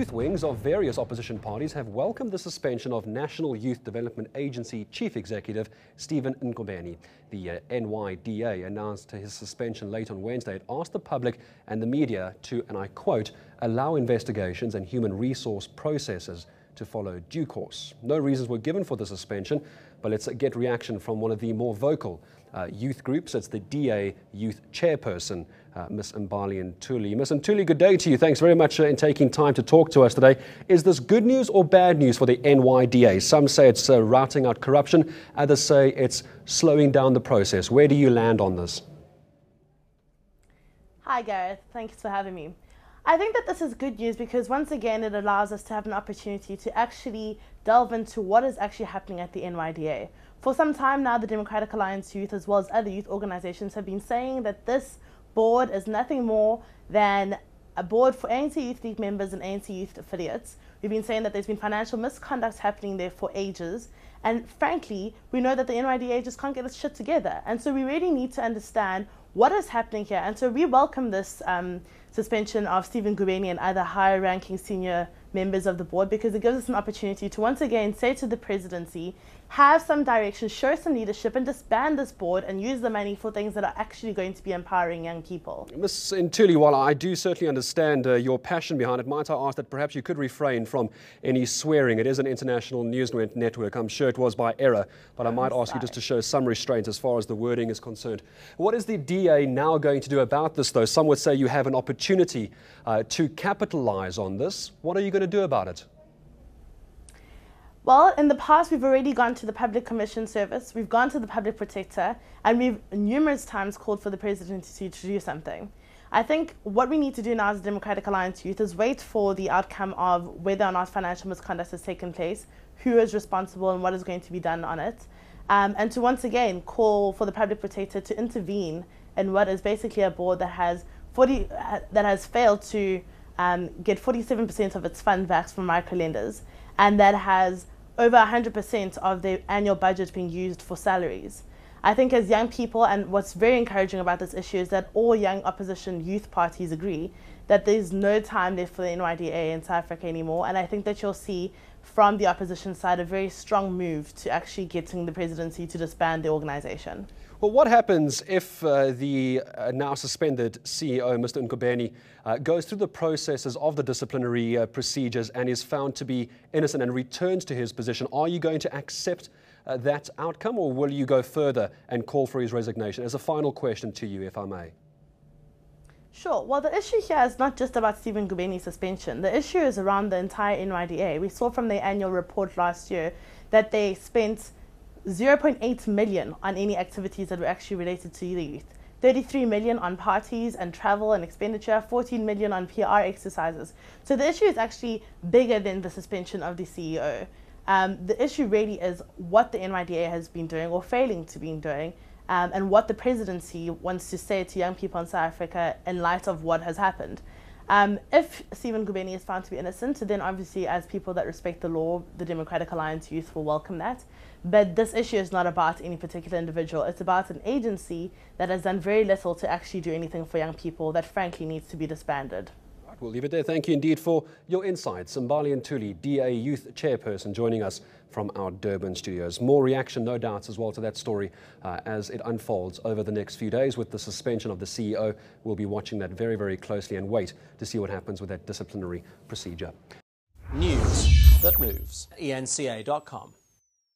youth wings of various opposition parties have welcomed the suspension of National Youth Development Agency Chief Executive Stephen Nkobeni. The NYDA announced his suspension late on Wednesday. It asked the public and the media to, and I quote, allow investigations and human resource processes to follow due course. No reasons were given for the suspension, but let's get reaction from one of the more vocal youth groups. It's the DA Youth Chairperson, Ms. Mbali Ntuli. Ms. Ntuli, good day to you. Thanks very much in taking time to talk to us today. Is this good news or bad news for the NYDA? Some say it's routing out corruption, others say it's slowing down the process. Where do you land on this? Hi Gareth, thanks for having me. I think that this is good news because once again it allows us to have an opportunity to actually delve into what is actually happening at the NYDA. For some time now, the Democratic Alliance Youth as well as other youth organizations have been saying that this board is nothing more than a board for ANC Youth League members and ANC Youth affiliates. We've been saying that there's been financial misconduct happening there for ages. And frankly, we know that the NYDA just can't get its shit together. And so we really need to understand what is happening here. And so we welcome this suspension of Stephen Nkobeni and other higher-ranking senior members of the board because it gives us an opportunity to once again say to the presidency, have some direction, show some leadership and disband this board and use the money for things that are actually going to be empowering young people. Ms. Ntuli, while I do certainly understand your passion behind it, might I ask that perhaps you could refrain from any swearing? It is an international news network. I'm sure it was by error, but I might ask you just to show some restraint as far as the wording is concerned. What is the DA now going to do about this, though? Some would say you have an opportunity to capitalize on this. What are you going to do about it? Well, in the past, we've already gone to the Public Commission Service, we've gone to the Public Protector, and we've numerous times called for the presidency to do something. I think what we need to do now as a Democratic Alliance Youth is wait for the outcome of whether or not financial misconduct has taken place, who is responsible and what is going to be done on it, and to once again call for the Public Protector to intervene in what is basically a board that has failed to get 47% of its fund back from microlenders, and that has over 100% of the annual budget being used for salaries. I think as young people, and what's very encouraging about this issue is that all young opposition youth parties agree that there's no time left for the NYDA in South Africa anymore, and I think that you'll see from the opposition side a very strong move to actually getting the presidency to disband the organization. Well, what happens if the now suspended CEO, Mr. Nkobeni, goes through the processes of the disciplinary procedures and is found to be innocent and returns to his position? Are you going to accept that outcome, or will you go further and call for his resignation? As a final question to you, if I may. Sure. Well, the issue here is not just about Stephen Nkobeni's suspension. The issue is around the entire NYDA. We saw from their annual report last year that they spent 0.8 million on any activities that were actually related to the youth, 33 million on parties and travel and expenditure, 14 million on PR exercises. So the issue is actually bigger than the suspension of the CEO. The issue really is what the NYDA has been doing or failing to be doing, and what the presidency wants to say to young people in South Africa in light of what has happened. If Stephen Nkobeni is found to be innocent, then obviously as people that respect the law, the Democratic Alliance Youth will welcome that. But this issue is not about any particular individual. It's about an agency that has done very little to actually do anything for young people that frankly needs to be disbanded. Right, we'll leave it there. Thank you indeed for your insights. Mbali Ntuli, DA Youth Chairperson, joining us from our Durban studios. More reaction, no doubts, as well to that story as it unfolds over the next few days with the suspension of the CEO. We'll be watching that very, very closely and wait to see what happens with that disciplinary procedure. News that moves. eNCA.com.